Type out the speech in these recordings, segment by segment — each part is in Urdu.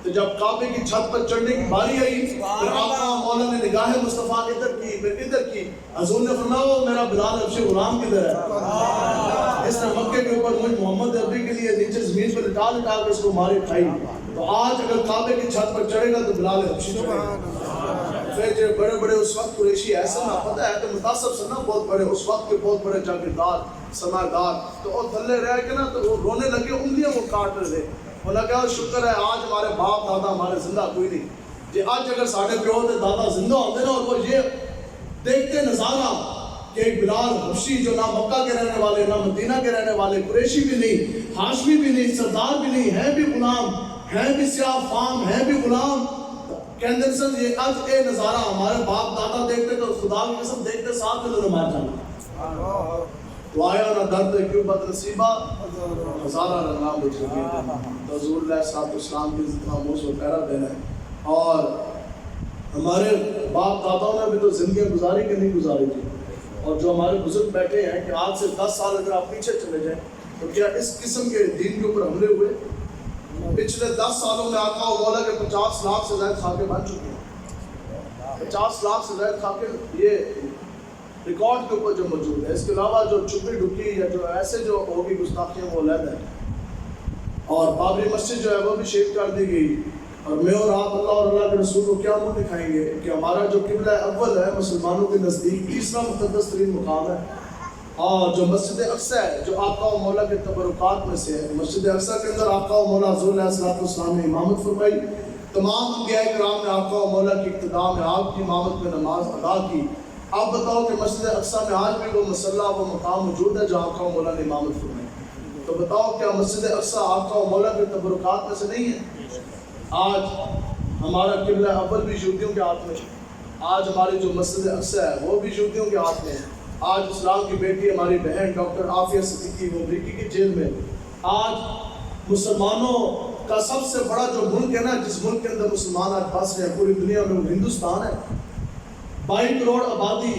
تو جب کعبے کی چھت پر چڑھنے کی باری آئی پھر آقا مولا نے نگاہ مصطفیٰ ادھر کی پھر ادھر کی، حضور نے فرمایا وہ میرا بلال حبشی غلام کدھر ہے؟ اس نے مکے کے اوپر مجھ محمد عربی کے لیے نیچے زمین پر لٹا لٹا کے اس کو مارے کھائی، تو آج اگر کعبے کی چھت پر چڑھے گا تو بلال حبشی چڑھے گا۔ پھر جو بڑے بڑے اس وقت قریشی ایسے نہ پتہ ہے کہ متاثر سے نا بہت بڑے اس وقت کے بہت بڑے جاگیردار سماردار، تو وہ تھلے رہ کے نا تو وہ رونے لگے، انگلیاں وہ کاٹ رہے تھے، وہ لگا شکر ہے آج ہمارے باپ دادا ہمارے زندہ کوئی نہیں، جی آج اگر ساڑھے پیو دے دادا زندہ ہوتے نا اور وہ یہ دیکھتے نظارہ کہ ایک بلال حبشی جو نہ مکہ کے رہنے والے نہ مدینہ کے رہنے والے، قریشی بھی نہیں، ہاشمی بھی نہیں، سردار بھی نہیں، ہے بھی غلام، ہے بھی سیاہ فام، ہے بھی غلام، کہندے سن یہ آج اے نظارہ ہمارے باپ دادا دیکھتے تو خدا کی قسم دیکھتے ساتھ میں مار جانا، تو آیا نہ درد کیوں بد نصیبہ ہزارہ رنگاں بچھو گئے، تو حضور علیہ السلام کی عزت خاموش و پیرا دینا ہے، اور ہمارے باپ داداؤں نے بھی تو زندگیاں گزاری کہ نہیں گزاری تھی، اور جو ہمارے بزرگ بیٹھے ہیں کہ آج سے 10 سال اگر آپ پیچھے چلے جائیں تو کیا اس قسم کے دین کے اوپر حملے ہوئے؟ پچھلے 10 سالوں میں آقا و مولا کے 50 لاکھ سے زائد خاکے بن چکے ہیں، 50 لاکھ سے زائد خاکے یہ ریکارڈ کے اوپر جو موجود ہے، اس کے علاوہ جو چھپی ڈھکی یا جو ایسے جو ہوگی گستاخیاں وہ علیحدہ ہے، اور بابری مسجد جو ہے وہ بھی شہید کر دی گئی، اور میں اور آپ اللہ اور اللہ کے رسول کو کیا منہ دکھائیں گے کہ ہمارا جو قبلہ اول ہے مسلمانوں کے نزدیک تیسرا مقدس ترین مقام ہے، اور جو مسجد اقصی ہے جو آقا و مولا کے تبرکات میں سے ہے، مسجد اقصی کے اندر آقا و مولا حضور علیہ السلام نے امامت فرمائی، تمام انبیاء کرام نے آقا و مولا کی اقتداء میں آپ کی امامت میں نماز ادا کی۔ آپ بتاؤ کہ مسجد اقصی میں آج بھی وہ مصلی وہ مقام موجود ہے جہاں آقا و مولا نے امامت فرمائی، تو بتاؤ کیا مسجد اقصی آقا و مولا کے تبرکات میں سے نہیں ہے؟ آج ہمارا قبلہ اول بھی یہودیوں کے ہاتھ میں ہے، آج ہماری جو مسجد اقصی ہے وہ بھی یہودیوں کے ہاتھ میں ہے، آج اسلام کی بیٹی ہماری بہن ڈاکٹر عافیہ صدیقی وہ امریکی کی جیل میں، آج مسلمانوں کا سب سے بڑا جو ملک ہے نا جس ملک کے اندر مسلمان آج بس رہے ہیں پوری دنیا میں وہ ہندوستان ہے، 22 کروڑ آبادی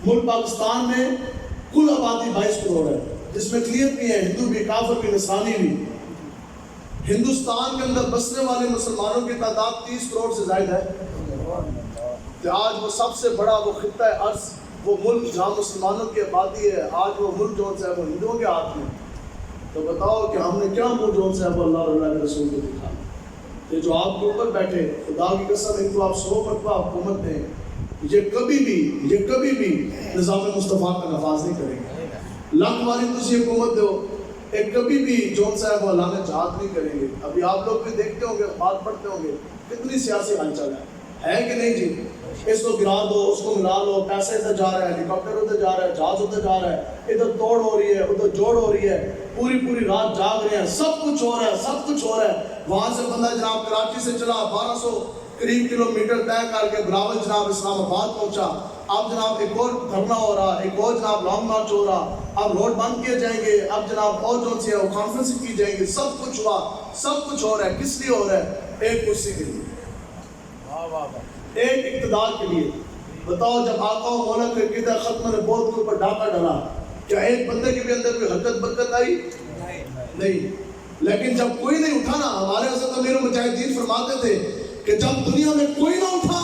ملک پاکستان میں کل آبادی 22 کروڑ ہے، جس میں کلیئر بھی ہے ہندو بھی کافر بھی نصرانی بھی، ہندوستان کے اندر بسنے والے مسلمانوں کی تعداد 30 کروڑ سے زائد ہے، کہ آج وہ سب سے بڑا وہ خطہ ارض وہ ملک جہاں مسلمانوں کی آبادی ہے، آج وہ ملک جو ہے وہ ہندوؤں کے ہاتھ میں، تو بتاؤ کہ ہم نے کیا منہ جو ہے وہ اللہ اور اللہ کے رسول کو دکھا، یہ جو آپ کے اوپر بیٹھے خدا کی قسم ایک تو آپ 100 مرتبہ حکومت دیں، یہ کبھی بھی نظام مصطفیٰ کا نفاذ نہیں کریں گے، لاکھ باری تجھے حکومت دو ایک کبھی بھی جون صاحب اللہ نے چاہت نہیں کریں گے۔ ابھی آپ لوگ بھی دیکھتے ہوں گے بات پڑھتے ہوں گے کتنی سیاسی ہلچل ہے کہ نہیں جی، اس کو گرا دو اس کو ملا لو، پیسے ادھر جا رہا ہے، ہیلی کاپٹر ادھر جا رہا ہے، جہاز ادھر جا رہا ہے، ادھر توڑ ہو رہی ہے ادھر جوڑ ہو رہی ہے، پوری رات جاگ رہے ہیں، سب کچھ ہو رہا ہے، وہاں سے بندہ جناب کراچی سے چلا 1200 قریب کلومیٹر طے کر کے بلاول جناب اسلام آباد پہنچا، اب جناب ایک اور دھرنا ہو رہا، ایک اور جناب لانگ مارچ ہو رہا، اب روڈ بند کیے جائیں گے، اب جناب اور جو سی ہے وہ کانفرنس کی جائیں گے، سب کچھ ہو رہا ہے، کس لیے ہو رہا ہے؟ ایک کرسی کے لیے، ایک اقتدار کے لیے۔ بتاؤ جب آقا و مولا کے عقیدہ ختم نے بہت کے اوپر ڈاکہ ڈالا، کیا ایک بندے کے بھی اندر کوئی حرکت برکت آئی؟ نہیں، لیکن جب کوئی نہیں اٹھا نا، ہمارے حضرت امیر المجاہدین فرماتے تھے کہ جب دنیا میں کوئی نہ اٹھا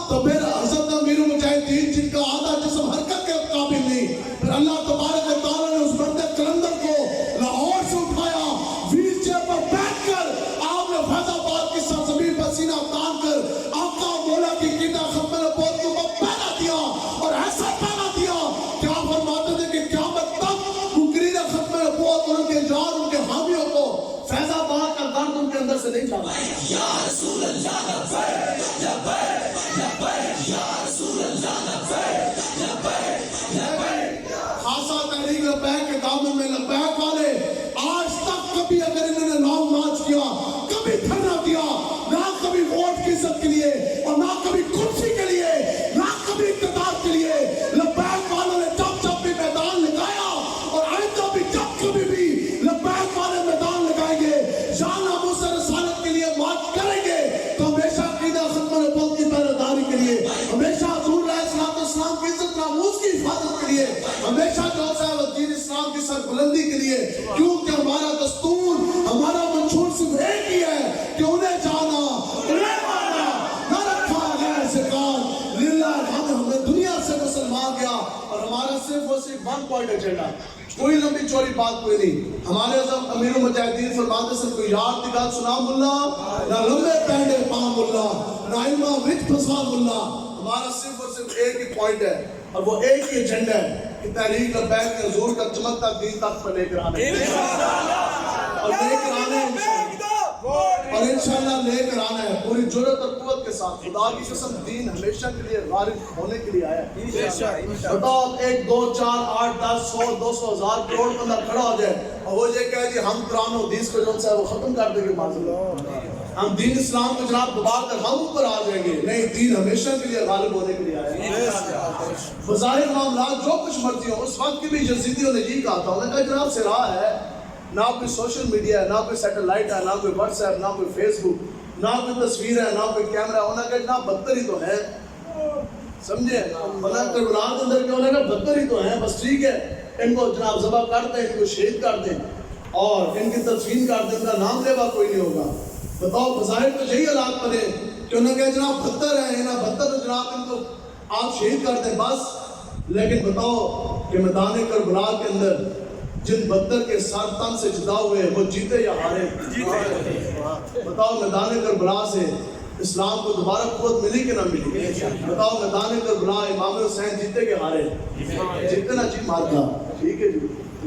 تو پھر حضرت امیر المجاہدین جن کا آدھا جسم حرکت کے قابل نہیں، پھر اللہ تبارک و تعالیٰ نے اس بندے کلندر کو لاہور سے اٹھایا، ویل چیئر پر بیٹھ کر آپ نے فیض آباد کی سرزمین پر سینہ تان کر آقا مولا کی عقیدہ ختم نبوت کے اوپر پہنا دیا، اور ایسا پہنا دیا کہ آپ فرماتے تھے کہ قیامت تک منکرین ختم نبوت اور ان کے جان ان کے حامیوں کو فیض آباد کا درد ان کے اندر سے نہیں جانا۔ یا رسول اللہ لبیک لبیک لبیک، یا رسول اللہ لبیک لبیک لبیک، خاصا تحریک لبیک کے دامن میں لبیک والے آج تک کبھی اگر انہوں نے لانگ مارچ کیا، کبھی دھرنا دیا، نہ کبھی ووٹ کی عزت کے لیے اور نہ کبھی کرسی کے لیے، نہ کبھی اقتدار کے لیے، لبیک والوں نے جب بھی میدان لگایا اور آئندہ بھی جب کبھی بھی لبیک والے میدان لگائیں گے، جان ناموس رسالت کے لیے مارچ کریں گے، تو ہمیشہ عقیدہ ختم نبوت کی پہرےداری کے لیے، ہمیشہ حضور علیہ السلام کی عزت ناموس کی حفاظت کے لیے، ہمیشہ جو ہے دین اسلام کی سربلندی کے لیے، کیونکہ ہمارا دستور ہمارا منشور صرف ایک ہی ہے کہ انہیں جانا صرف اور صرف ون پوائنٹ ایجنڈا, کوئی لمبی چوری بات کوئی نہیں. ہمارے اعظم امیر المجاہدین فرماتے ہیں کوئی یار دی گل سنا ملا نہ لمبے پینڈے پاں ملا نہ علمہ وچ پھسا ملا. ہمارا صرف اور صرف ایک ہی پوائنٹ ہے اور وہ ایک ہی ایجنڈا ہے کہ تحریک لبیک کے حضور کا چمکتا دین تک پر لے کر آنے اور لے کر آنے اور انشاءاللہ لے کر آنا ہے پوری جرأت اور قوت کے ساتھ. خدا کی قسم دین ہمیشہ کے لیے غالب ہونے کے لیے آیا ہے. بتاؤ 1 2 4 8 10 100 200 1000 کروڑ بندہ کھڑا ہو جائے اور وہ یہ کہے جی ہم قرآن و حدیث کو جو ہے وہ ختم کر دیں گے, ہم دین اسلام کو جناب دبا کر ہم اوپر آ جائیں گے. نہیں, دین ہمیشہ کے لیے غالب ہونے کے لیے آیا ہے. بظاہر معاملات جو کچھ مرضی ہو, اس وقت کی بھی یزیدیوں نے یہ کہا تھا, انہوں نے کہا جناب سے راہ ہے, نہ کوئی سوشل میڈیا ہے, نہ کوئی سیٹلائٹ ہے, نہ کوئی واٹس ایپ, نہ کوئی فیس بک, نہ کوئی تصویر ہے, نہ کوئی کیمرہ ہے. انہوں نے کہا جناب بدتر ہی تو ہے, سمجھے, کربلا کے اندر کیا, انہوں نے کہا بدتر ہی تو ہیں, بس ٹھیک ہے ان کو جناب ذبح کر دیں, ان کو شہید کر دیں اور ان کی تدفین کر دیں, ان کا نام لیوا کوئی نہیں ہوگا. بتاؤ بظاہر تو یہی حالات بنے کہ انہوں نے کہا جناب بدتر ہے, نا بدتر تو جناب ان کو آپ شہید کر دیں بس. لیکن بتاؤ کہ میدان کربلا کے اندر جن بدتر کے سر تن سے جدا ہوئے وہ جیتے یا ہارے؟ بتاؤ میدان کربلا سے اسلام کو دوبارہ قوت ملی کہ نہ ملی؟ بتاؤ میدان کربلا امام حسین جیتے کہ ہارے؟ جیتے نا جی مار کا. ٹھیک ہے جی,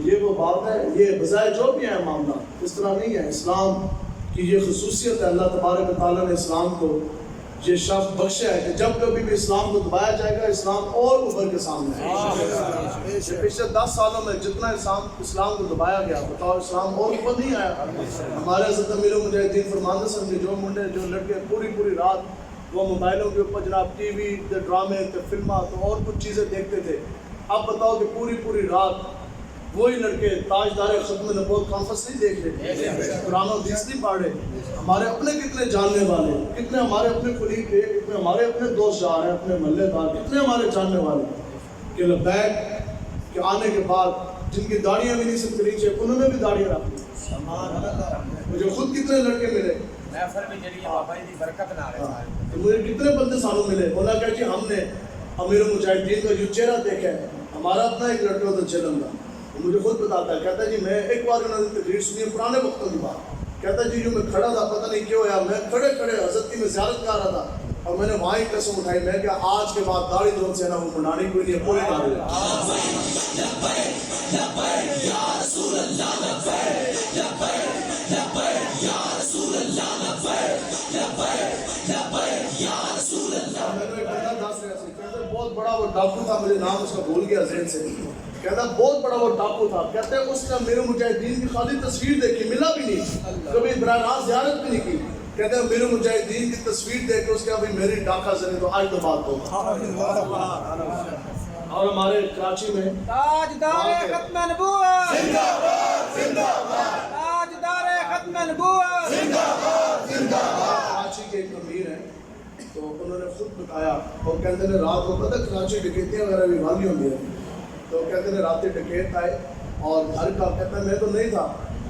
یہ وہ بات ہے. یہ بظاہر جو بھی ہے معاملہ اس طرح نہیں ہے. اسلام کی یہ خصوصیت ہے, اللہ تبارک و تعالیٰ نے اسلام کو یہ شرف بخشا ہے کہ جب کبھی بھی اسلام کو دبایا جائے گا اسلام اور اوپر کے سامنے ہے. پچھلے 10 سالوں میں جتنا اسلام کو دبایا گیا, بتاؤ اسلام اور اوپر نہیں آیا. ہمارے حضرت امیر المجاہدین فرماندہ صاحب نے جو منڈے جو لڑکے پوری رات وہ موبائلوں کے اوپر جناب ٹی وی ڈرامے فلمیں تو اور کچھ چیزیں دیکھتے تھے. اب بتاؤ کہ پوری رات وہی لڑکے تاجدار ختم نبوت کانفرنس نہیں دیکھ رہے, قرآن و حدیث نہیں پڑھ رہے. ہمارے اپنے کتنے جاننے والے, کتنے ہمارے اپنے قریب تھے, کتنے ہمارے اپنے دوست جا رہے ہیں, اپنے محلے دار, کتنے ہمارے جاننے والے کہ لبیک کے آنے کے بعد جن کی داڑیاں بھی نہیں سب نیچے انہوں نے بھی داڑیاں رکھ لی. مجھے خود کتنے لڑکے ملے, مجھے کتنے بندے سالوں ملے, انہوں نے کہا کہ ہم نے امیر المجاہدین کا جو چہرہ دیکھا ہے. ہمارا اپنا ایک لڑکا ہوتا چلن کا, مجھے خود بتاتا ہے, کہتا ہے جی میں ایک بار انہوں نے تقریر سنی پرانے وقتوں کی بات, کہتا ہے جی جو میں کھڑا تھا پتہ نہیں کیوں یا میں کھڑے حضرت کی میں زیارت کر رہا تھا اور میں نے وہاں ہی قسم اٹھائی, میں کہ آج کے بعد داڑھی دھون سے نا وہ منڈانی کوئی نہیں ہے, پورے داڑھی بہت بڑا وہ ڈاکو تھا, مجھے نام اس کا بھول گیا ذہن سے, کہتا بہت بڑا وہ ڈاکو تھا. کہتے ہیں اس نے میرے مجاہدین کی خالی تصویر دیکھی, ملا بھی نہیں, کبھی براہ راست زیارت بھی نہیں کی. کہتے ہیں میرے مجاہدین کی تصویر دیکھ کے اس کے ابھی میری ڈاکہ زنی تو آج تو بات ہو. اور ہمارے کراچی میں تاجدار ختم نبوت زندہ باد, زندہ باد, تاجدار ختم نبوت زندہ باد, زندہ باد. کراچی کے ایک امیر ہیں تو انہوں نے خود بتایا اور کہتے ہیں رات کو پتہ کراچی ڈکیتیاں وغیرہ بھی والی ہوتی ہیں, تو کہتے ہیں رات ڈکیت آئے اور گھر کا, کہتے ہیں میں تو نہیں تھا,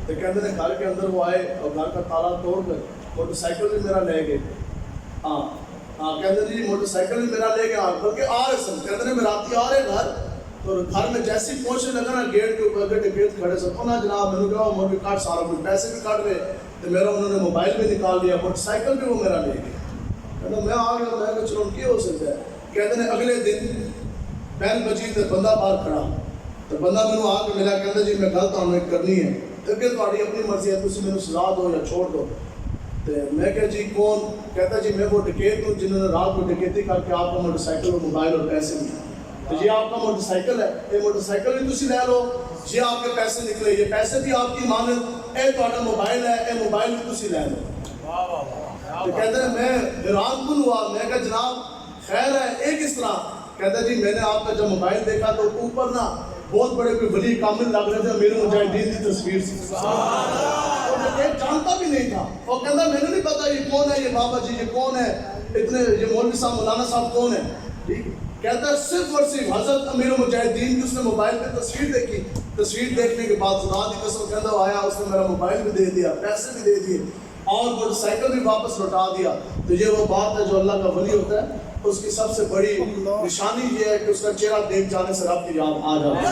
تو کہتے ہیں گھر کے اندر وہ آئے اور گھر کا تالا توڑ کر موٹر سائیکل بھی میرا لے گئے. کہتے ہیں جی موٹر سائیکل بھی میرا لے گیا, بلکہ آ رہے سن, کہتے ہیں میں رات آ رہے گھر تو گھر میں جیسے ہی پہنچنے لگا نا گیٹ کے اوپر ڈکیت کھڑے سب نا جناب میں نے کہا موٹر کاٹ سارا کچھ پیسے بھی کاٹ گئے, تو میرا انہوں نے موبائل بھی نکال لیا, موٹر سائیکل بھی وہ میرا لے گئے. کہتے میں آ گیا, میں چلو کی ہو سکتا ہے. کہتے ہیں اگلے دن بیل بجی تو بندہ باہر کھڑا, تو بندہ میں آ کے ملا, کہتا جی میں غلط ہوں, کرنی ہے تو کہ تھوڑی اپنی مرضی ہے, تسی مینوں سزا دو یا چھوڑ دو. تو میں کہا جی کون, کہتا جی میں وہ ڈکیت ہوں جنہوں نے رات کو ڈکیتی کر کے آپ کا موٹر سائیکل اور موبائل اور پیسے دیے. تو یہ آپ کا موٹر سائیکل ہے, یہ موٹر سائیکل بھی تسی لے لو, یہ آپ کے پیسے نکلے, یہ پیسے بھی آپ کی امانت, اے تہاڈا موبائل ہے, اے موبائل بھی تسی لے لو. تو کہتے ہیں میں حیران کن ہوا, میں کہا جناب خیر ہے ایک اس طرح. کہتا جی میں نے آپ کا جب موبائل دیکھا تو اوپر نا بہت بڑے کوئی ولی کامل لگ رہے تھے, میرے مجاہدین کی تصویر سے, ایک جانتا بھی نہیں تھا. اور کہتا میں نے نہیں پتا یہ کون ہے, یہ بابا جی یہ کون ہے, اتنے یہ مولوی صاحب مولانا صاحب کون ہے. ٹھیک, کہتا ہے صرف اور صرف حضرت امیر المجاہدین کی اس نے موبائل پہ تصویر دیکھی, تصویر دیکھنے کے بعد خدا کی قسم کہتا وہ آیا, اس نے میرا موبائل بھی دے دیا, پیسے بھی دے دیے اور موٹر سائیکل بھی واپس لوٹا دیا. تو یہ وہ بات ہے جو اللہ کا ولی ہوتا ہے, اس کی سب سے بڑی نشانی یہ ہے کہ اس کا چہرہ دیکھ جانے سے رب کی یاد آ جاتی ہے۔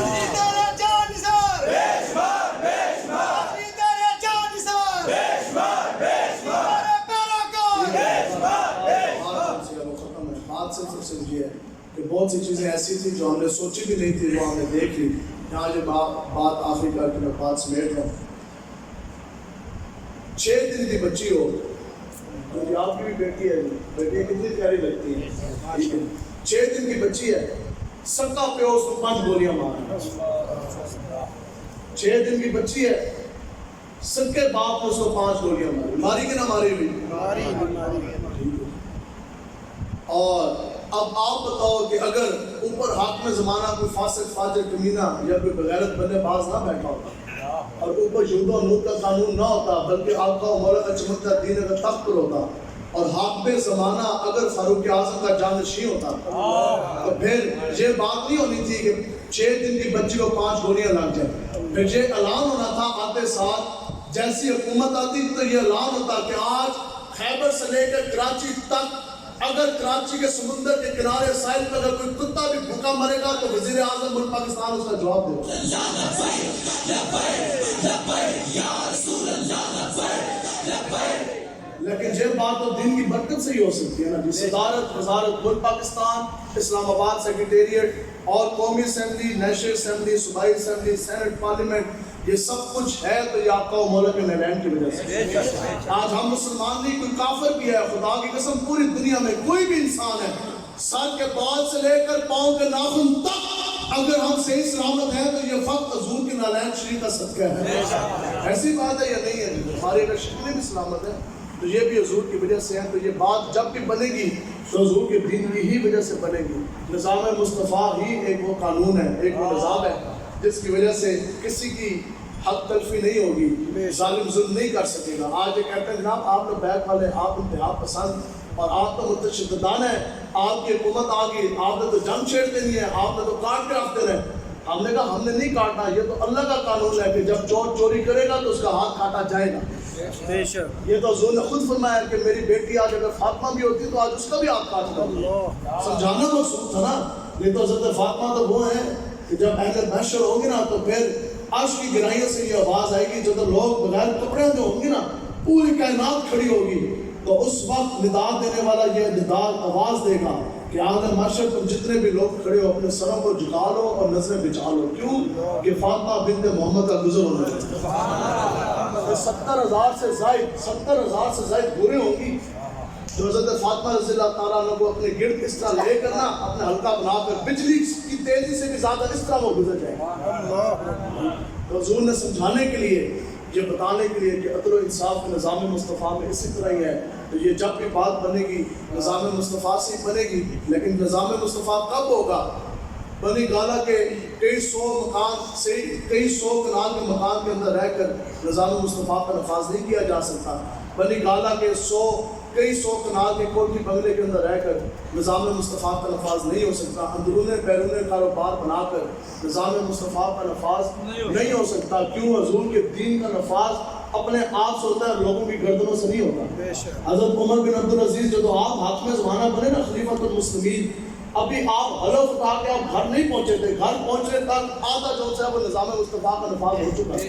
بات صرف یہ ہے کہ بہت سی چیزیں ایسی تھیں جو ہم نے سوچی بھی نہیں تھی، وہ ہم نے دیکھ لی۔ یہاں یہ بات آخری کر کے میں بات سمیٹ رہا ہوں۔ 6 دن کی بچی ہو، کیونکہ آپ کی بھی بیٹی ہے، بیٹی کتنی پیاری لگتی ہے، 6 دن کی بچی ہے، سکا پیو اس کو 5 گولیاں مارا۔ 6 دن کی بچی ہے، سکے باپ نے اس کو 5 گولیاں ماری، ماری کہ نہ ماری ہوئی؟ اور اب آپ بتاؤ کہ اگر اوپر حاکم زمانہ کوئی فاسق فاجر کمینہ یا کوئی بغیرت بندے باز نہ بیٹھا ہوتا اور اوپر یہود و نور کا قانون نہ ہوتا، بلکہ آقا و مولا کا چمکتا دین اگر تخت پر ہوتا، اور حاکم زمانہ اگر فاروق اعظم کا جانشین ہوتا، تو پھر یہ بات نہیں ہونی تھی کہ 6 دن کی بچی کو 5 گولیاں لگ جائیں۔ پھر یہ اعلان ہونا تھا آتے ساتھ جیسی حکومت آتی تو یہ اعلان ہوتا کہ آج خیبر سے لے کر کراچی تک اگر کراچی کے سمندر کے کنارے ساحل پر اگر کوئی کتا بھی بھوکا مرے گا تو وزیر اعظم ملک پاکستان اس کا جواب دے گا۔ لیکن یہ بات تو دین کی برکت سے ہی ہو سکتی ہے نا جی۔ صدارت وزارت ملک پاکستان، اسلام آباد سیکریٹریٹ اور قومی اسمبلی، نیشنل اسمبلی، صوبائی اسمبلی، سینٹ، پارلیمنٹ، یہ سب کچھ ہے تو یہ آقا و مولا کے نیلین کی وجہ سے۔ آج ہم مسلمان نہیں، کوئی کافر بھی ہے، خدا کی قسم پوری دنیا میں کوئی بھی انسان ہے، سر کے بال سے لے کر پاؤں کے ناخن تک اگر ہم صحیح سلامت ہیں تو یہ فقط حضور کے نالین شریف کا صدقہ ہے۔ ایسی بات ہے یا نہیں ہے؟ ہماری اگر شکلیں بھی سلامت ہیں تو یہ بھی حضور کی وجہ سے ہے۔ تو یہ بات جب بھی بنے گی تو حضور کے دین کی ہی وجہ سے بنے گی۔ نظام مصطفیٰ ہی ایک وہ قانون ہے، ایک وہ نظام ہے جس کی وجہ سے کسی کی حق تلفی نہیں ہوگی، ظالم ظلم نہیں کر سکے گا۔ آج یہ کہتے ہیں جناب آپ لوگ بیک والے، آپ انتہا پسند اور آپ تو متشددان ہیں، آپ کی حکومت آ گئی، آپ نے تو جنگ چھیڑ دینی ہے، آپ نے تو کاٹ کے رکھ دینا ہے۔ ہم نے کہا ہم نے نہیں کاٹنا، یہ تو اللہ کا قانون ہے کہ جب چور چوری کرے گا تو اس کا ہاتھ کاٹا جائے گا۔ یہ تو حضور نے خود فرمایا کہ میری بیٹی آج اگر فاطمہ بھی ہوتی تو آج اس کا بھی ہاتھ کاٹتا۔ سمجھانا مقصود تھا نا۔ نہیں تو حضرت فاطمہ تو وہ ہیں کہ جب اہل محشر ہوں گے نا تو پھر عرش کی گہرائیوں سے یہ آواز آئے گی، جب لوگ بغیر کپڑے میں ہوں گے نا، پوری کائنات کھڑی ہوگی، تو اس وقت ندا دینے والا یہ ندا آواز دے گا کہ عالم محشر پر جتنے بھی لوگ کھڑے ہو اپنے سروں کو جھکا لو اور نظریں بچھا لو۔ کیوں کہ فاطمہ بنت محمد کا گزر ہونا ہے۔ 70,000 سے زائد گوریں ہوں گی جو حضرت فاطمہ رضی اللہ تعالیٰ عنہ کو اپنے گرد اس طرح لے کر نا اپنے حلقہ بنا کر بجلی کی تیزی سے بھی زیادہ اس طرح وہ گزر جائے گا۔ تو حضور نے سمجھانے کے لیے، یہ بتانے کے لیے کہ عدل و انصاف کے نظام مصطفیٰ میں اسی طرح ہی ہے، تو یہ جب بھی بات بنے گی نظام مصطفیٰ سے بنے گی۔ لیکن نظام مصطفیٰ کب ہوگا؟ بنی گالہ کے کئی سو کنال کے مکان کے اندر رہ کر نظام مصطفیٰ کا نفاذ نہیں کیا جا سکتا۔ بنی گالہ کے کئی سو کنال کے کوٹھی بنگلے کے اندر رہ کر نظام مصطفیٰ کا نفاذ نہیں ہو سکتا۔ اندرون بیرون کاروبار بنا کر نظام مصطفیٰ کا نفاذ نہیں ہو سکتا۔ کیوں؟ حضور کے دین کا نفاذ اپنے آپ سے ہوتا ہے، لوگوں کی گردنوں سے نہیں ہوتا۔ حضرت عمر بن عبدالعزیز جو تو آپ حاکم زمانہ بنے نا، خلیفۃ المسلمین، ابھی آپ حلف اٹھا کے آپ گھر نہیں پہنچے تھے، گھر پہنچنے تک آدھا جو ہے وہ نظام مصطفیٰ کا نفاذ ہو چکا ہے۔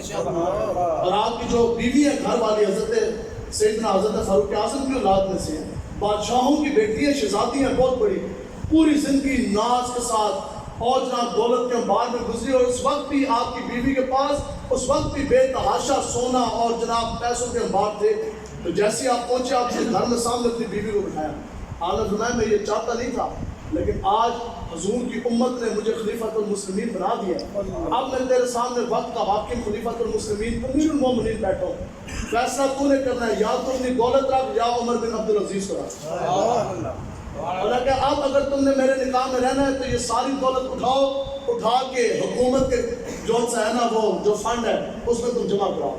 اور آپ کی جو بیوی ہے گھر والی حضرت سیدنا حضرت فاروق اعظم کی اولاد میں سے ہیں، بادشاہوں کی بیٹی ہیں، شہزادی ہیں بہت بڑی، پوری زندگی ناز کے ساتھ اور جناب دولت کے انبار میں گزری، اور اس وقت بھی آپ کی بیوی کے پاس اس وقت بھی بے تحاشا سونا اور جناب پیسوں کے انبار تھے۔ تو جیسے آپ پہنچے، آپ نے گھر میں سامنے اپنی بیوی کو بٹھایا۔ آنند فرمایا میں یہ چاہتا نہیں تھا، لیکن آج حضور کی امت نے مجھے خلیفۃ المسلمین بنا دیا۔ اب میں تیرے سامنے وقت کا حاکم خلیفۃ المسلمین امیر المومنین بیٹھا ہوں، فیصلہ تو نے کرنا ہے، یا تو اپنی دولت رکھ یا عمر بن عبدالعزیز کو رکھ۔ حالانکہ اب اگر تم نے میرے نکاح میں رہنا ہے تو یہ ساری دولت اٹھا کے حکومت کے جو ہے نا وہ جو فنڈ ہے اس میں تم جمع کراؤ۔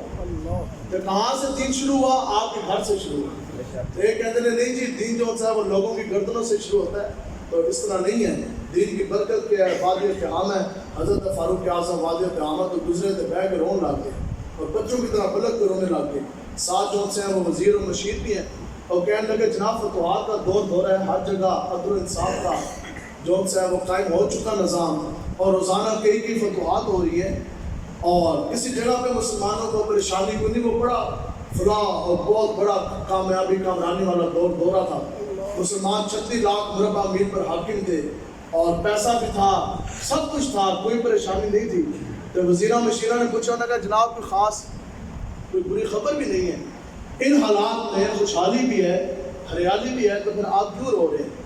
تو کہاں سے دین شروع ہوا؟ آپ کے گھر سے شروع ہوا۔ ایک کہتے ہیں نہیں جی دین جو ہے وہ لوگوں کی گردنوں سے شروع ہوتا ہے، تو اس طرح نہیں ہے۔ دین کی برکت کیا ہے؟ وادی تہامہ ہے۔ حضرت فاروق اعظم وادی تہامہ تو گزرے تھے، بیٹھ کے رون لگ گئے اور بچوں کی طرح پلک کے رونے لگ گئے۔ ساتھ جو سے ہیں وہ وزیر و مشیر بھی ہیں، اور کہنے لگے جناب فتوحات کا دور ہو رہا ہے، ہر جگہ عدل و انصاف کا جو ہے وہ قائم ہو چکا نظام، اور روزانہ کئی فتوحات ہو رہی ہے، اور کسی جگہ پہ مسلمانوں کو پریشانی کو نہیں، وہ بڑا فلاح اور بہت بڑا کامیابی کامرانی والا دورہ تھا۔ مسلمان 36 لاکھ مربع میل پر حاکم تھے، اور پیسہ بھی تھا، سب کچھ تھا، کوئی پریشانی نہیں تھی۔ تو وزیرہ مشیرہ نے پوچھا، انہوں نے کہا جناب کوئی خاص کوئی بری خبر بھی نہیں ہے، ان حالات میں خوشحالی بھی ہے، ہریالی بھی ہے، تو پھر آپ کیوں رو رہے ہیں؟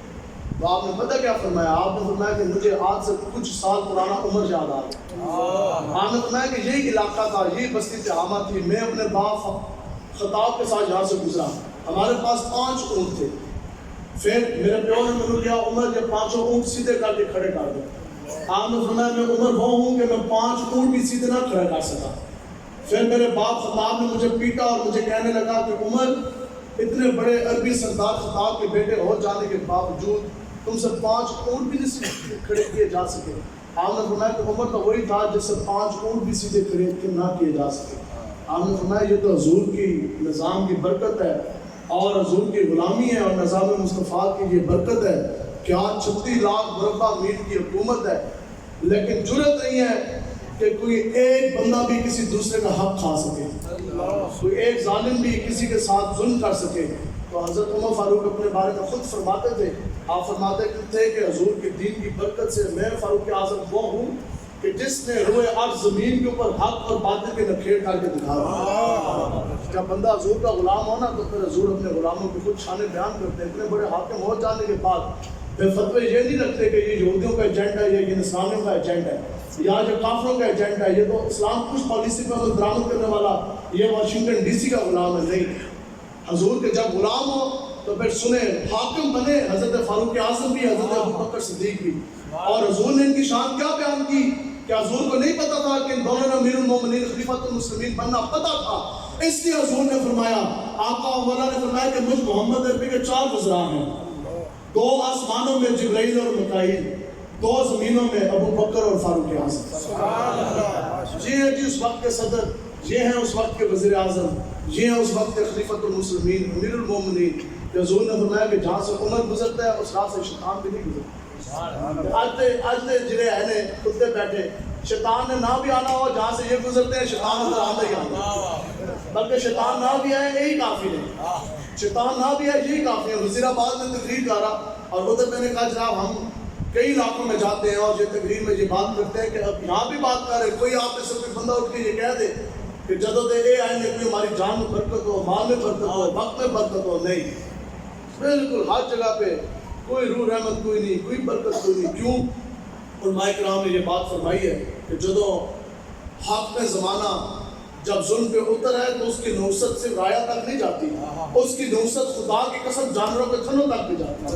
تو آپ نے پتہ کیا فرمایا؟ آپ نے فرمایا کہ مجھے آج سے کچھ سال پرانا عمر یاد آ گیا۔ آپ نے فرمایا کہ یہی علاقہ تھا، یہی بستی تہامہ تھی، میں اپنے باپ خطاب کے ساتھ یہاں سے گزرا، ہمارے پاس 5 اونٹ تھے، پھر میرے پیو نے مجھے کیا عمر یہ 5 اونٹ سیدھے کر کے کھڑے کر دو۔ آپ نے فرمایا میں عمر وہ ہوں کہ میں 5 اونٹ بھی سیدھے نہ کھڑے کر سکا۔ پھر میرے باپ خطاب نے مجھے پیٹا اور مجھے کہنے لگا کہ عمر اتنے بڑے عربی سردار خطاب کے بیٹے ہو جانے کے باوجود تم سے 5 اونٹ بھی نہیں کھڑے کیے جا سکے۔ آپ نے فرمایا کہ عمر تو وہی تھا جس سے 5 اونٹ بھی سیدھے کھڑے نہ کیے جا سکے۔ آپ نے فرمایا یہ تو حضور کی نظام کی برکت ہے اور حضور کی غلامی ہے، اور نظام مصطفیٰ کی یہ برکت ہے کہ آج 36 لاکھ مربع میل کی حکومت ہے، لیکن جرأت نہیں ہے کہ کوئی ایک بندہ بھی کسی دوسرے کا حق کھا سکے، کوئی ایک ظالم بھی کسی کے ساتھ ظلم کر سکے۔ تو حضرت عمر فاروق اپنے بارے میں خود فرماتے تھے، آپ فرماتے تھے کہ حضور کے دین کی برکت سے میں فاروق اعظم وہ ہوں کہ جس نے روئے ارض زمین کے اوپر حق اور باطل کے نکھیڑ کر کے دکھایا۔ جب بندہ حضور کا غلام ہونا تو پھر حضور اپنے غلاموں کی خود شان بیان کرتے ہیں۔ اتنے بڑے حاکم ہو جانے کے بعد پھر فتوے یہ نہیں رکھتے کہ یہ یہودیوں کا ایجنڈا ہے، یہ نصرانیوں کا ایجنڈا ہے، یا جو کافروں کا ایجنڈا ہے، یہ تو اسلام کچھ پالیسی پر عمل درآمد کرنے والا یہ واشنگٹن ڈی سی کا غلام ہے، نہیں۔ حضور کے جب غلام ہو تو پھر سنیں، حاکم بنے حضرت فاروق اعظم بھی، حضرت ابوبکر صدیق بھی، اور حضور نے ان کی شان کیا بیان کی کہ حضور کو نہیں پتا تھا کہ ان دونوں نے امیر المومنین خلیفۃ المسلمین بننا پتا تھا، اس لیے حضور نے فرمایا، آقا مولا نے فرمایا کہ مجھ محمد عربی کے 4 وزراء ہیں، 2 آسمانوں میں جبرائیل اور میکائیل، 2 زمینوں میں ابوبکر اور فاروق اعظم۔ یہ ہے جی اس وقت کے صدر، یہ ہیں اس وقت کے وزیر اعظم، یہ ہیں اس وقت کے خلیفۃ المسلمین امیر المومنین۔ کہ حضور نے فرمایا کہ جہاں سے عمر گزرتا ہے اس راہ سے شیطان بھی نہیں گزرتا۔ آج دے جڑے ہیں نے کتے بیٹھے، شیطان نے نہ بھی آنا ہو، جہاں سے یہ گزرتے ہیں شیطان ادھر آتا ہی آتا، بلکہ شیطان نہ بھی آئے یہی کافی ہے، شیطان نہ بھی آئے یہی کافی ہے۔ وزیر آباد میں تقریر کر رہا اور ادھر میں نے کہا جناب ہم کئی علاقوں میں جاتے ہیں اور یہ تقریر میں یہ بات کرتے ہیں کہ اب یہاں بھی بات کر رہے، کوئی آپ میں سے کوئی بندہ اٹھ کے یہ کہہ دے کہ جدو دے اے آئیں گے کوئی ہماری جان میں برکت ہو، مال میں برکت ہو، وقت میں برکت ہو، نہیں، بالکل ہر جگہ پہ کوئی روح رحمت کوئی نہیں، کوئی برکت کوئی نہیں۔ کیوں؟ علماء کرام نے یہ بات فرمائی ہے کہ جدو حق میں زمانہ جب ظلم پہ اتر ہے تو اس کی نوست صرف رایا تک نہیں جاتی، اس کی نوست خدا کی قسم جانوروں کے تھنوں تک بھی جاتی ہے۔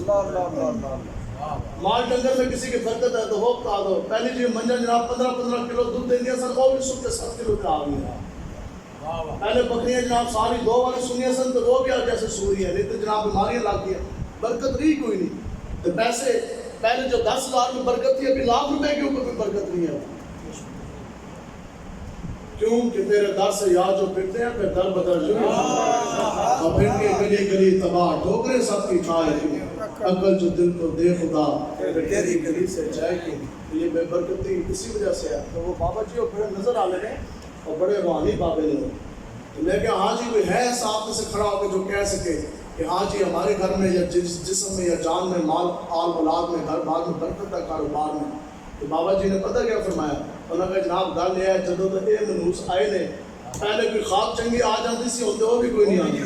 مال ڈنگر میں کسی کی برکت ہے تو ہو بتا دو، پہلی جی منجا جناب 15 کلو دودھ دیں دیا سن، وہ بھی سن کے 7 کلو کا آ گیا۔ پہلے بکریاں جناب ساری 2 والی سنیاں سن تو وہ بھی آج جیسے سوری ہے، نہیں تو جناب بیماریاں لگ گیا، برکت رہی کوئی نہیں۔ تو پیسے پہلے جو 10,000 میں برکت تھی ابھی لاکھ روپے کے اوپر بھی برکت نہیں ہے۔ کیوں کہ تیرے در سے یا جو پھرتے ہیں پھر در بدر جو اور پھر کے گلی گلی تباہ ٹھوکریں سب کی کھائے کیوں، عقل جو دل کو دے خدا تیری گلی سے جائے کیوں۔ یہ بے برکتی اسی وجہ سے ہے۔ تو وہ بابا جی اور بڑے نظر آ لے اور بڑے روحانی بابے نے، لیکن ہاں جی کوئی ہے صاحب میں سے کھڑا ہو کے جو کہہ سکے کہ ہاں جی ہمارے گھر میں یا جسم میں یا جان میں مال آل اولاد میں گھر بار میں برکت ہے، کاروبار میں۔ تو بابا جی نے پتہ کیا فرمایا؟ انہوں نے کہا جناب گل یہ ہے جدو تو اے منوس آئے نے پہلے کوئی خواب چنگی آ جاتی سی ہوتے وہ بھی کوئی نہیں آتی،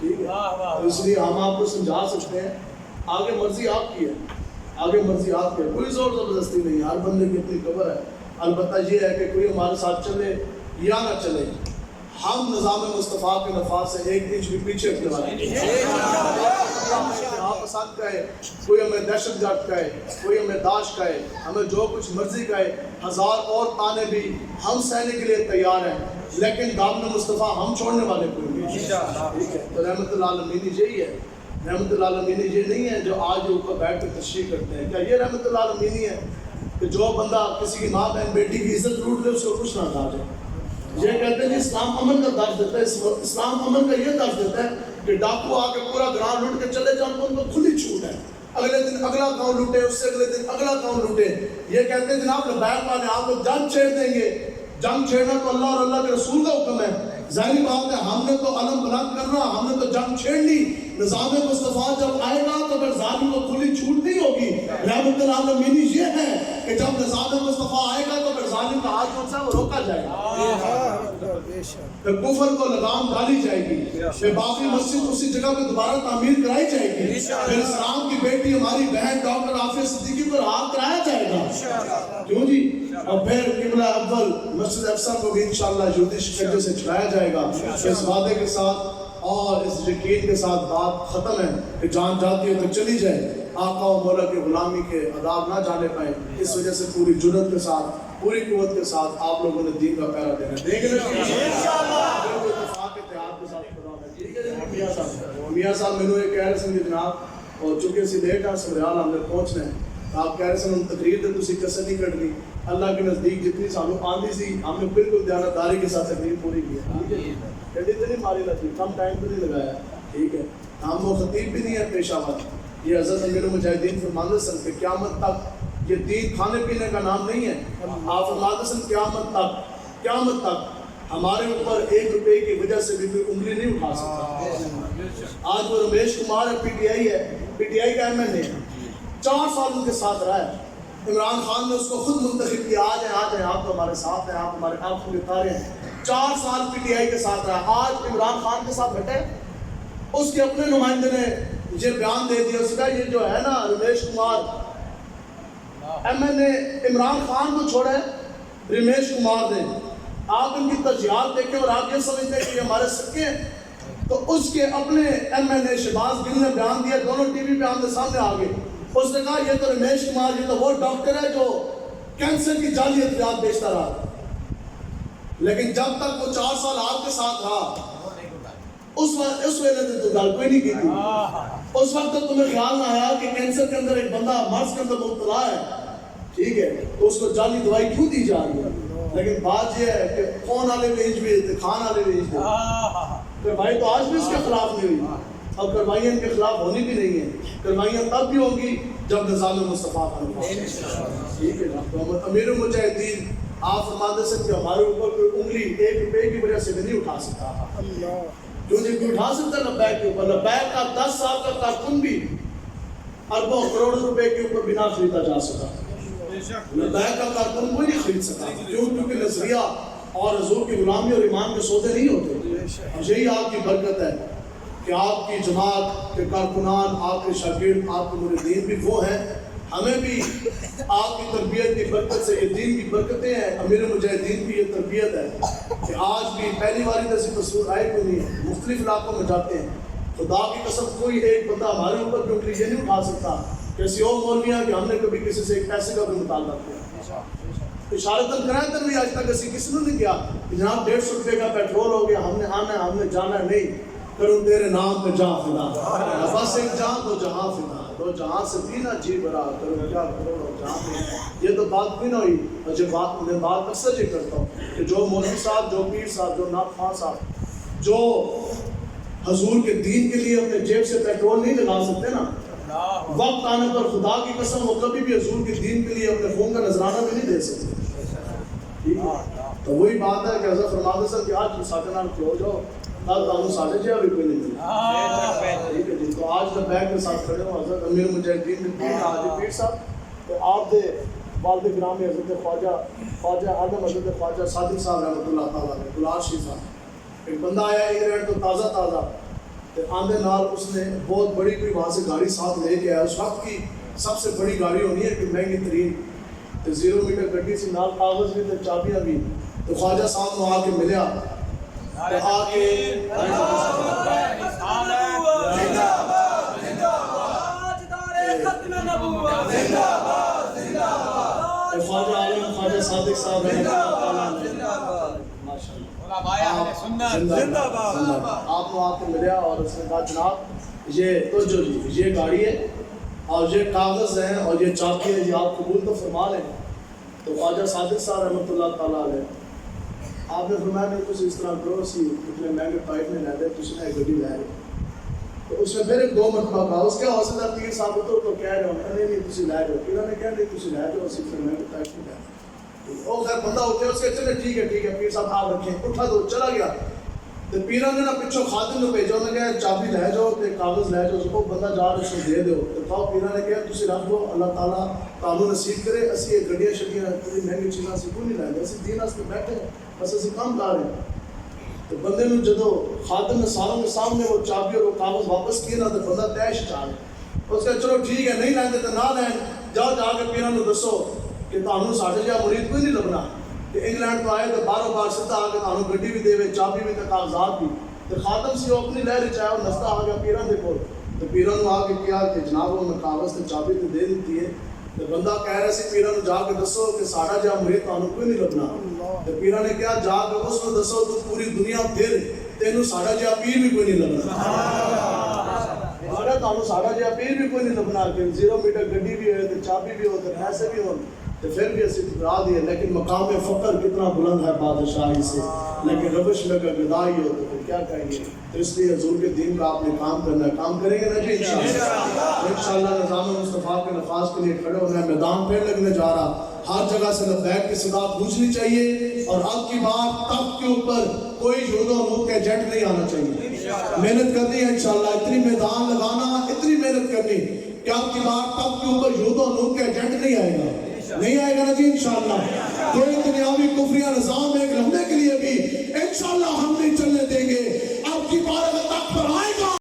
ٹھیک ہے؟ اس لیے ہم آپ کو سمجھا سکتے ہیں، آگے مرضی آپ کی ہے، آگے مرضی آپ کی ہے، کوئی زور زبردستی نہیں ہے، ہر بندے کی اپنی قبر ہے۔ البتہ یہ ہے کہ کوئی ہمارے ساتھ چلے یا نہ چلے، ہم نظام مصطفیٰ کے نفاذ سے 1 انچ بھی پیچھے ہٹنے والے نہیں۔ آپ پسند کہے، کوئی ہمیں دہشت گرد کہے، کوئی ہمیں داعش کہے، ہمیں جو کچھ مرضی کہے، 1000 اور تانے بھی ہم سہنے کے لیے تیار ہیں، لیکن دامن مصطفیٰ ہم چھوڑنے والے کوئی نہیں۔ ٹھیک ہے؟ تو رحمت اللہ عالمین یہی ہے، رحمت اللہ عالمین یہ نہیں ہے جو آج اوپر بیٹھ کے تشریح کرتے ہیں۔ کیا یہ رحمت اللہ عالمین ہے کہ جو بندہ کسی کی ماں بہن بیٹی کی عزت لوٹ لے اس کو کچھ نہ کہا جائے؟ یہ کہتے ہیں کہ اسلام امن کا درس دیتا ہے، اسلام امن کا یہ درس دیتا ہے کہ ڈاکو آ کے پورا گراؤنڈ لوٹ کے چلے جائیں تو ان کو کھلی چھوٹ ہے، اگلے دن اگلا گاؤں لوٹے، اس سے اگلے دن اگلا گاؤں لوٹے۔ یہ کہتے ہیں جناب لبیک والے آپ لوگ جنگ چھیڑ دیں گے، جنگ چھیڑنا تو اللہ اور اللہ کے رسول کا حکم ہے، ظاہری بات ہے ہم نے تو علم بلند کرنا، ہم نے تو جنگ چھیڑنی۔ نظام مصطفیٰ جب آئے گا تو پھر ظالم کو کھلی چھوٹ نہیں ہوگی۔ رحمت العالمین یہ ہے کہ جب نظام مصطفیٰ آئے گا تو پھر ظالم کا ہاتھ جو ہے وہ روکا جائے گا، پھر کفر کو لگام ڈالی جائے گی، پھر باقی مسجد اسی جگہ پہ دوبارہ تعمیر کرائی جائے گی، پھر اسلام کی بیٹی ہماری بہن ڈاکٹر عافیہ صدیقی پر ہاتھ کرایا جائے گا، کیوں جی؟ اور پھر قبلہ اول مسجد اقصی کو بھی انشاءاللہ یہودی شکنجے سے چھڑایا جائے گا۔ اس وعدے کے ساتھ اور اس یقین کے ساتھ بات ختم ہے کہ جان جاتی ہے تو چلی جائے، آقا و مولا کی غلامی کے عذاب نہ جانے پائیں، اس وجہ سے پوری جرأت کے ساتھ پوری قوت کے ساتھ آپ لوگوں نے دین کا پہرا دینا ہے، دیکھ لیں انشاءاللہ اتفاق اتحاد کے ساتھ خدا ہے۔ ٹھیک ہے میاں صاحب مینوں یہ کہہ رہے سن جناب، اور چونکہ اسی لیٹ ہیں سبریال ہم نے پہنچنا ہے، آپ کہہ رہے سن تقریر تے تسی کسر نہیں کٹنی، اللہ کے نزدیک جتنی سانو آندی سی ہم نے بالکل دیانتداری کے ساتھ تقریر پوری کی ہے، گڈی تو نہیں ماری لگی، کم ٹائم تو نہیں لگایا، ٹھیک ہے۔ ہم وہ خطیب بھی نہیں ہے پیشہ ور، یہ حضرت امیر المجاہدین فرماتے سن کہ قیامت تک یہ دین کھانے پینے کا نام نہیں ہے، آپ فرماتے سن قیامت تک ہمارے اوپر 1 روپے کی وجہ سے بھی کوئی انگلی نہیں اٹھا سکتا۔ آج وہ رمیش کمار ہے، پی ٹی آئی ہے، پی ٹی آئی کا ایم این اے 4 سال ان کے ساتھ رہا ہے، عمران خان نے اس کو خود منتخب کیا، آج ہیں آپ تو ہمارے ساتھ ہیں، آپ ہمارے آنکھوں کے تارے ہیں، 4 سال پی ٹی آئی کے ساتھ رہا، آج عمران خان کے ساتھ بیٹھے، اس کے اپنے نمائندے نے یہ بیان دے دیا، اس کا یہ جو ہے نا رمیش کمار ایم این اے عمران خان کو چھوڑے رمیش کمار نے، آپ ان کی ترجیحات دیکھیں اور آپ یہ سمجھتے ہیں کہ یہ ہمارے سکے ہیں، تو اس کے اپنے ایم این اے شہباز گل نے بیان دیا، دونوں ٹی وی پہ آمنے سامنے آگے، اس نے کہا یہ تو رمیش کمار یہ تو وہ ڈاکٹر ہے جو کینسر کی جعلی ادویات بیچتا رہا، لیکن جب تک وہ 4 سال آپ کے ساتھ رہا اس ویلے نے تو گل کوئی نہیں کی تھی، اس وقت تک تمہیں خیال نہ آیا کہ کینسر کے اندر ایک بندہ مرض کے اندر مبتلا ہے، ٹھیک ہے، تو اس کو جعلی دوائی کیوں دی جا رہی ہے؟ لیکن بات یہ ہے کہ کون والے بھیج بھی تھے، خان والے بھیج تھے، کارروائی تو آج بھی اس کے خلاف نہیں ہوئی، اب کارروائیاں ان کے خلاف ہونی بھی نہیں ہیں، کارروائیاں تب بھی ہوں گی جب نظام مصطفیٰ کا ٹھیک ہے نا۔ تو امیر المجاہدین آپ فرماتے سے کہ ہمارے اوپر کوئی انگلی 1 روپے کی وجہ سے بھی نہیں اٹھا سکتا، کیوں نہیں کوئی اٹھا سکتا لبیک کے اوپر؟ لبیک کا 10 سال کا کارکن بھی اربوں کروڑوں روپے کے اوپر بنا خریدا جا سکا، لبیک کا کارکن کوئی نہیں خرید سکا، کیونکہ نظریہ اور حضور کی غلامی اور ایمان کے سودے نہیں ہوتے، اور یہی آپ کی برکت ہے کہ آپ کی جماعت کے کارکنان، آپ کے شاگرد، آپ کے مریدین بھی وہ ہیں، ہمیں بھی آپ کی تربیت کی برکت سے یہ دین کی برکتیں ہیں، امیر مجاہدین کی یہ تربیت ہے کہ آج بھی پہلی باری جیسی تصور آئے کوئی نہیں ہے، مختلف علاقوں میں جاتے ہیں، خدا کی قسم کوئی ایک بندہ ہمارے اوپر جو یہ نہیں اٹھا سکتا کسی اور مولویاں کہ ہم نے کبھی کسی سے ایک پیسے کا بھی مطالبہ کیا، اشارتاً کرایتاً بھی آج تک کسی نے نہیں کیا کہ جناب 150 روپے کا پیٹرول ہو گیا، ہم نے آنا ہے، ہم نے جانا ہے، نہیں، کروں تیرے نام پہ جہاں فدا، بس ایک جہاں تو جہاں فدا، تو جہاں سے بھی نہ جی برا، کروں کیا کروڑ جہاں پہ، یہ تو بات بھی نہ ہوئی، اور جو بات میں بات اکثر یہ کرتا ہوں کہ جو مولوی صاحب، جو پیر صاحب، جو ناط خواں صاحب جو حضور کے دین کے لیے اپنے جیب سے پیٹرول نہیں لگا سکتے نا، وقت آنے پر خدا کی قسم وہ کبھی بھی حضور کے دین کے لیے اپنے خون کا نذرانہ بھی نہیں دے سکتے، تو وہی بات ہے کہ حضرت فرماتے سر کہ آج ساٹھے نال کھلو جاؤ، کل تانوں ساڑھے جہاں بھی کوئی نہیں ملے، ٹھیک ہے جی۔ تو آج جب بیگ کے ساتھ کھڑے ہوں حضرت امیر مجاہدین نے پیر حاجی پیر صاحب، تو آپ دے والد گرامی حضرت خواجہ آدم حضرت خواجہ صادق صاحب رحمۃ اللہ تعالیٰ نے گلار شی صاحب، ایک بندہ آیا انگلینڈ تو تازہ آندے نال اس نے بہت بڑی کوئی وہاں سے گاڑی ساتھ لے کے آیا، اس وقت کی سب سے بڑی گاڑی ہونی ہے کہ مہنگی ترین، تو 0 میٹر گڈی سی، نال کاغذ بھی تے چابیاں بھی، تو خواجہ صاحب نے آ کے ملیا، تو آ کے خواجہ عالم خواجہ صادق صاحب رحمۃ اللہ تعالیٰ نے آپ کو آ کے ملیا اور اس نے کہا جناب یہ تو جو یہ گاڑی ہے اور یہ کاغذ ہیں اور یہ چابی ہے، یہ آپ قبول تو فرما لیں۔ تو خواجہ صادق صاحب رحمۃ اللہ تعالیٰ علیہ آپ نے فرمایا کہ تم اس طرح کرو سی اتنے مہنگے پائپ میں لے دے تم نے گڈی لے رہے تو اس نے پھر ایک 2 مرتبہ کہا اس کے حوصلہ پیر صاحب تو کہہ رہے ہو نہیں نہیں تم لے جاؤ پیرا نے کہا نہیں تم لے جاؤ اسی پھر مہنگے پائپ میں لے وہ خیر بندہ ہوتے اس کے چلے ٹھیک ہے پیر صاحب آپ رکھیں اٹھا دو چلا گیا تو پیرا نے نا پچھو خادم نے بھیجو نے کہا چابی لے جاؤ تے کاغذ لے جاؤ اس کو بندہ جا رہے سے دے دو تو کہو پیرا نے کہا تسی رکھ دو اللہ تعالیٰ تعالیٰ نصیب کرے اسی یہ گڈیاں شڈیاں اتنی مہنگی چیزاں سے کوئی نہیں لائیں گے اسی دین واسطے بیٹھے بس اسی کام کر رہے ہیں تو بندے نے جدو خادم نے ساروں کے سامنے وہ چابی اور وہ کاغذ واپس کیے نا تو بندہ تیش چاہ گیا اس کا چلو ٹھیک ہے نہیں لائیں تو نہ لائیں جاؤ جا کے پیرا نے دسو کہ تعالیٰ ساڑھے جہاں مرید کوئی نہیں لبنا کہ انگلینڈ تو آئے تو باروں بار سدھا آ کے تعالیٰ گڈی بھی دے چابی بھی تے کاغذات بھی تو خاتم سی وہ اپنی لہر چاہے اور نستا آ گیا پیران دے کول تو پیران نے آ کے کیا کہ جناب وہ میں کاغذ تے چابی تے دے دیتی ہے تو بندہ کہہ رہا سی پیران جا کے دسو کہ ساڑھا جہاں مرید تعالیٰ کوئی نہیں لبنا تو پیران نے کیا جا کے اس کو دسو تو پوری دنیا پھر تینوں ساڑھا جہاں پیر بھی کوئی نہیں لبنا تعالیٰ ساڑھا جہاں پیر بھی کوئی نہیں لبنا کہ 0 میٹر گڈی بھی ہوئے تو چابی بھی ہو تو پیسے بھی ہو تو پھر بھی اسی ٹکرا دیے لیکن مقام فقر کتنا بلند ہے بادشاہی سے لیکن ربش میں اگر گدائی ہو تو پھر کیا کہیں گے تو اس لیے حضور کے دین کا آپ نے کام کرنا ہے کام کریں گے نا جی انشاءاللہ نظام مصطفیٰ کے نفاذ کے لیے کھڑے ہونا ہے میدان پھر لگنے جا رہا ہر جگہ سے لبیک کی صدا گونجنی چاہیے اور اب کی بار تخت کے اوپر کوئی یہود و نور کا ایجنٹ نہیں آنا چاہیے محنت کرنی ہے انشاءاللہ اتنی میدان لگانا اتنی محنت کرنی کہ اب کی بار تخت کے اوپر یہود و نور کا ایجنٹ نہیں آئے گا نہیں آئے گا نا جی انشاءاللہ کوئی دنیاوی کفریہ نظام ایک لمحے کے لیے بھی انشاءاللہ ہم نہیں چلنے دیں گے اب کی بار اگر تخت پر آئے گا